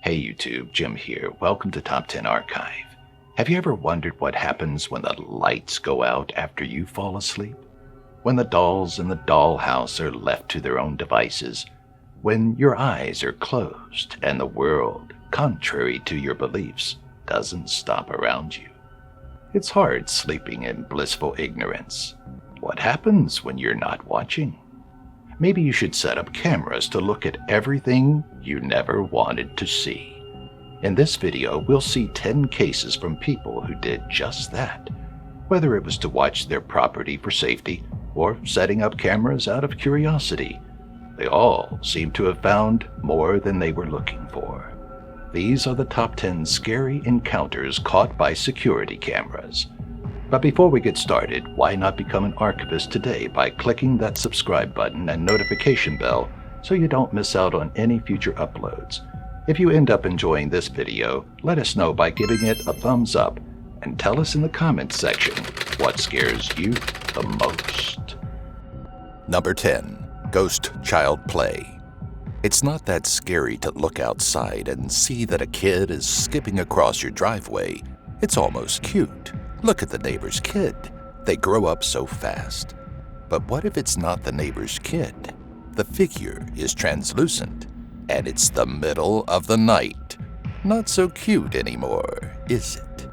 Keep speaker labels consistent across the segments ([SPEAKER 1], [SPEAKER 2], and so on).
[SPEAKER 1] Hey YouTube, Jim here. Welcome to Top 10 Archive. Have you ever wondered what happens when the lights go out after you fall asleep? When the dolls in the dollhouse are left to their own devices? When your eyes are closed and the world, contrary to your beliefs, doesn't stop around you? It's hard sleeping in blissful ignorance. What happens when you're not watching? Maybe you should set up cameras to look at everything you never wanted to see. In this video, we'll see 10 cases from people who did just that, whether it was to watch their property for safety or setting up cameras out of curiosity. They all seem to have found more than they were looking for. These are the top 10 scary encounters caught by security cameras. But before we get started, why not become an archivist today by clicking that subscribe button and notification bell so you don't miss out on any future uploads. If you end up enjoying this video, let us know by giving it a thumbs up and tell us in the comments section what scares you the most.
[SPEAKER 2] Number 10. Ghost Child Play. It's not that scary to look outside and see that a kid is skipping across your driveway. It's almost cute. Look at the neighbor's kid. They grow up so fast. But what if it's not the neighbor's kid? The figure is translucent, and it's the middle of the night. Not so cute anymore, is it?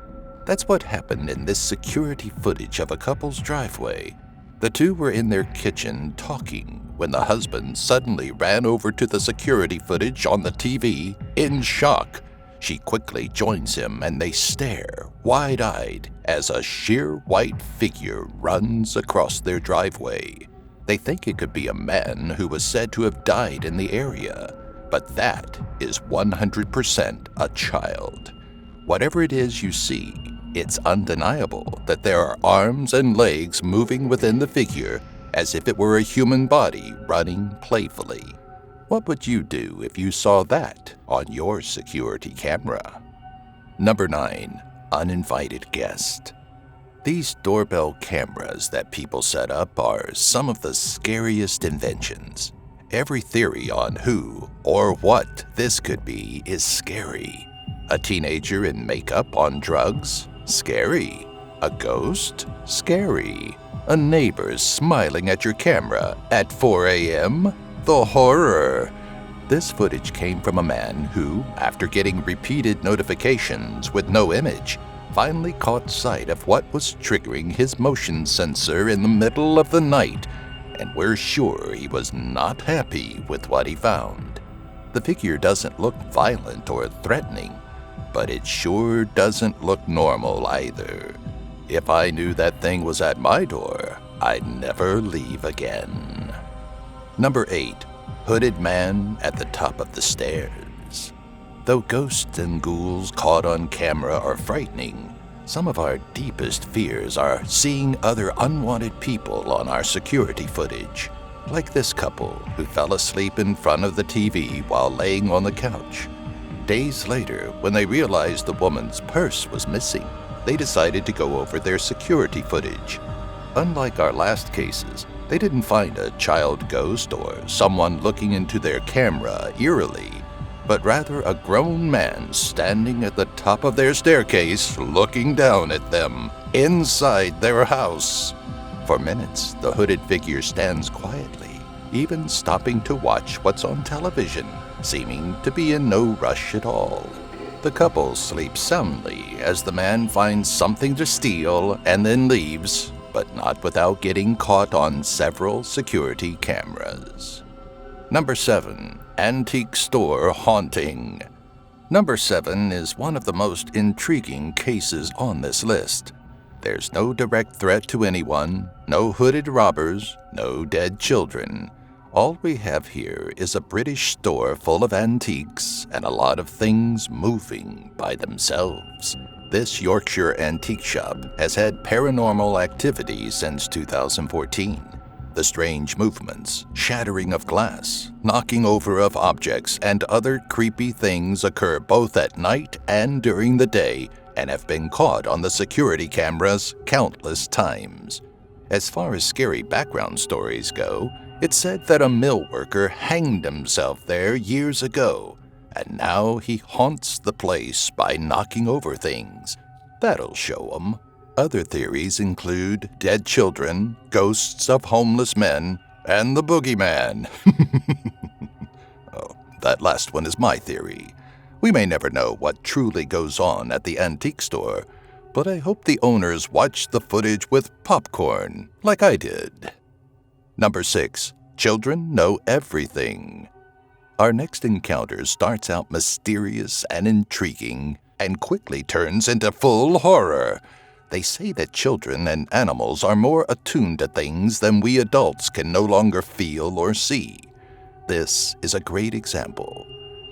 [SPEAKER 2] That's what happened in this security footage of a couple's driveway. The two were in their kitchen talking when the husband suddenly ran over to the security footage on the TV in shock. She quickly joins him and they stare, wide-eyed, as a sheer white figure runs across their driveway. They think it could be a man who was said to have died in the area, but that is 100% a child. Whatever it is you see, it's undeniable that there are arms and legs moving within the figure as if it were a human body running playfully. What would you do if you saw that on your security camera? Number 9. Uninvited Guest. These doorbell cameras that people set up are some of the scariest inventions. Every theory on who or what this could be is scary. A teenager in makeup on drugs? Scary. A ghost? Scary. A neighbor smiling at your camera at 4 a.m.? The horror! This footage came from a man who, after getting repeated notifications with no image, finally caught sight of what was triggering his motion sensor in the middle of the night, and we're sure he was not happy with what he found. The figure doesn't look violent or threatening, but it sure doesn't look normal either. If I knew that thing was at my door, I'd never leave again. Number 8. Hooded Man at the Top of the Stairs. Though ghosts and ghouls caught on camera are frightening, some of our deepest fears are seeing other unwanted people on our security footage, like this couple who fell asleep in front of the TV while laying on the couch. Days later, when they realized the woman's purse was missing, they decided to go over their security footage. Unlike our last cases, they didn't find a child ghost or someone looking into their camera eerily, but rather a grown man standing at the top of their staircase looking down at them inside their house. For minutes, the hooded figure stands quietly, even stopping to watch what's on television, seeming to be in no rush at all. The couple sleeps soundly as the man finds something to steal and then leaves, but not without getting caught on several security cameras. Number 7. Antique Store Haunting. Number 7 is one of the most intriguing cases on this list. There's no direct threat to anyone, no hooded robbers, no dead children. All we have here is a British store full of antiques and a lot of things moving by themselves. This Yorkshire antique shop has had paranormal activity since 2014. The strange movements, shattering of glass, knocking over of objects, and other creepy things occur both at night and during the day and have been caught on the security cameras countless times. As far as scary background stories go, it's said that a mill worker hanged himself there years ago, and now he haunts the place by knocking over things. That'll show 'em. Other theories include dead children, ghosts of homeless men, and the boogeyman. Oh, that last one is my theory. We may never know what truly goes on at the antique store, but I hope the owners watch the footage with popcorn, like I did. Number 6. Children know everything. Our next encounter starts out mysterious and intriguing and quickly turns into full horror. They say that children and animals are more attuned to things than we adults can no longer feel or see. This is a great example.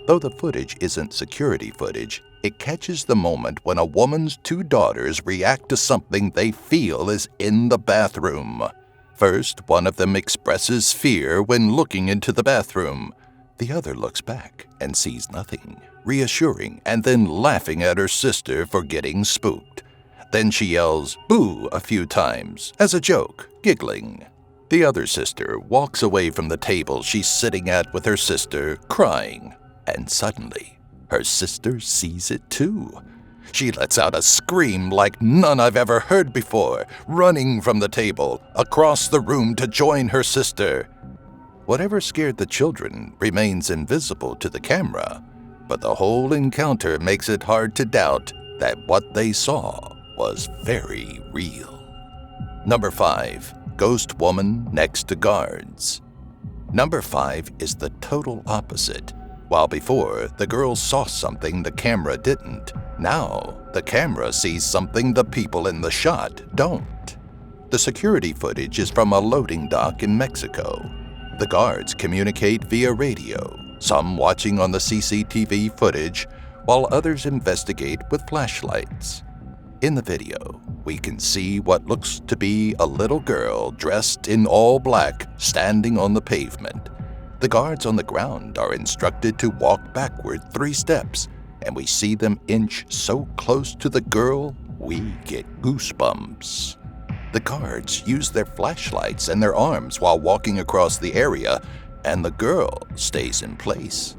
[SPEAKER 2] Though the footage isn't security footage, it catches the moment when a woman's 2 daughters react to something they feel is in the bathroom. First, one of them expresses fear when looking into the bathroom. The other looks back and sees nothing, reassuring and then laughing at her sister for getting spooked. Then she yells, "Boo," a few times, as a joke, giggling. The other sister walks away from the table she's sitting at with her sister, crying. And suddenly, her sister sees it too. She lets out a scream like none I've ever heard before, running from the table, across the room to join her sister. Whatever scared the children remains invisible to the camera, but the whole encounter makes it hard to doubt that what they saw was very real. Number 5. Ghost woman next to guards. Number 5 is the total opposite. While before, the girls saw something the camera didn't, now the camera sees something the people in the shot don't. The security footage is from a loading dock in Mexico. The guards communicate via radio, some watching on the CCTV footage, while others investigate with flashlights. In the video, we can see what looks to be a little girl dressed in all black standing on the pavement. The guards on the ground are instructed to walk backward 3 steps, and we see them inch so close to the girl, we get goosebumps. The guards use their flashlights and their arms while walking across the area, and the girl stays in place.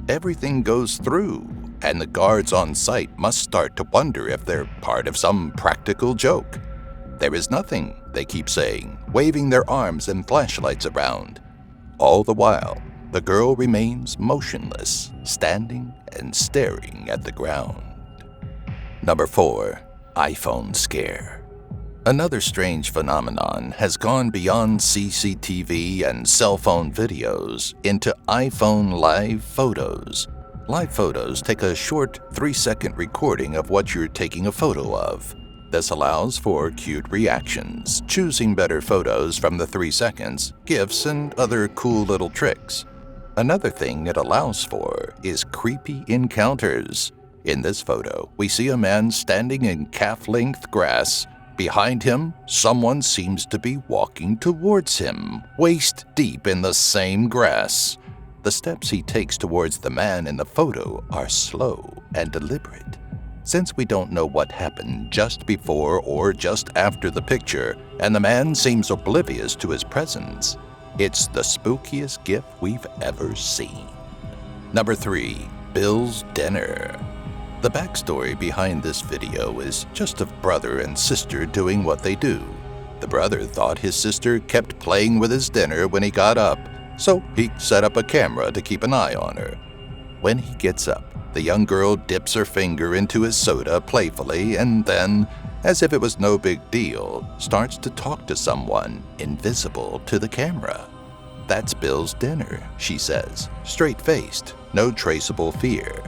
[SPEAKER 2] Everything goes through, and the guards on site must start to wonder if they're part of some practical joke. "There is nothing," they keep saying, waving their arms and flashlights around. All the while, the girl remains motionless, standing and staring at the ground. Number 4. iPhone scare. Another strange phenomenon has gone beyond CCTV and cell phone videos into iPhone live photos. Live photos take a short 3-second recording of what you're taking a photo of. This allows for cute reactions, choosing better photos from the 3 seconds, gifs, and other cool little tricks. Another thing it allows for is creepy encounters. In this photo, we see a man standing in calf-length grass. Behind him, someone seems to be walking towards him, waist deep in the same grass. The steps he takes towards the man in the photo are slow and deliberate. Since we don't know what happened just before or just after the picture, and the man seems oblivious to his presence, it's the spookiest gift we've ever seen. Number 3. Bill's dinner. The backstory behind this video is just a brother and sister doing what they do. The brother thought his sister kept playing with his dinner when he got up, so he set up a camera to keep an eye on her. When he gets up, the young girl dips her finger into his soda playfully and then, as if it was no big deal, starts to talk to someone invisible to the camera. "That's Bill's dinner," she says, straight-faced, no traceable fear.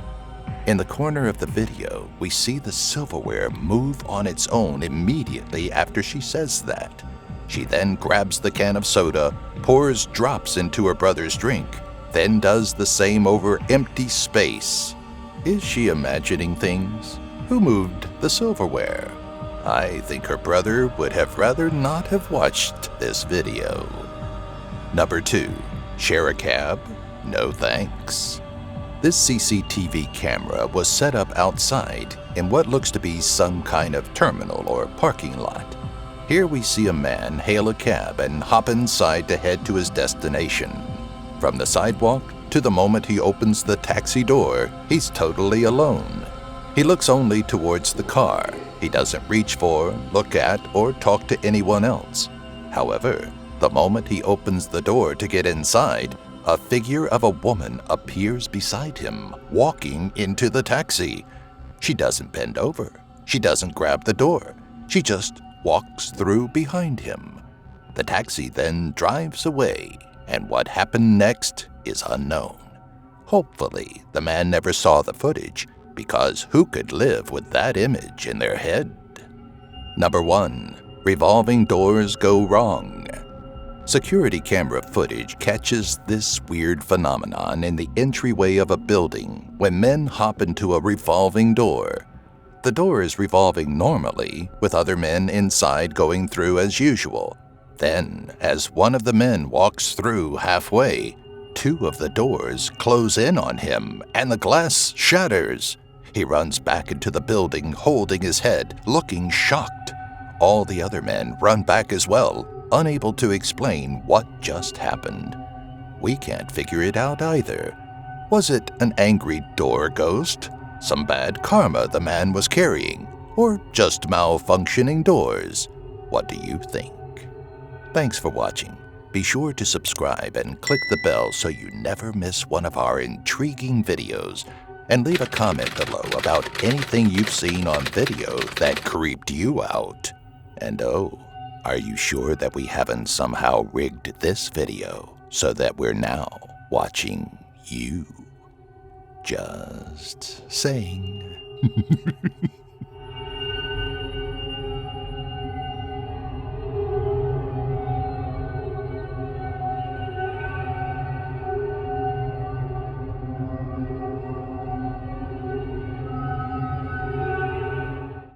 [SPEAKER 2] In the corner of the video, we see the silverware move on its own immediately after she says that. She then grabs the can of soda, pours drops into her brother's drink, then does the same over empty space. Is she imagining things? Who moved the silverware? I think her brother would have rather not have watched this video. Number 2. Share a cab? No thanks. This CCTV camera was set up outside in what looks to be some kind of terminal or parking lot. Here we see a man hail a cab and hop inside to head to his destination. From the sidewalk, to the moment he opens the taxi door, he's totally alone. He looks only towards the car. He doesn't reach for, look at, or talk to anyone else. However, the moment he opens the door to get inside, a figure of a woman appears beside him, walking into the taxi. She doesn't bend over. She doesn't grab the door. She just walks through behind him. The taxi then drives away, and what happened next is unknown. Hopefully, the man never saw the footage, because who could live with that image in their head? Number 1. Revolving doors go wrong. Security camera footage catches this weird phenomenon in the entryway of a building when men hop into a revolving door. The door is revolving normally, with other men inside going through as usual. Then, as one of the men walks through halfway, 2 of the doors close in on him and the glass shatters. He runs back into the building holding his head, looking shocked. All the other men run back as well, unable to explain what just happened. We can't figure it out either. Was it an angry door ghost? Some bad karma the man was carrying? Or just malfunctioning doors? What do you think? Thanks for watching. Be sure to subscribe and click the bell so you never miss one of our intriguing videos. And leave a comment below about anything you've seen on video that creeped you out. And oh, are you sure that we haven't somehow rigged this video so that we're now watching you? Just saying.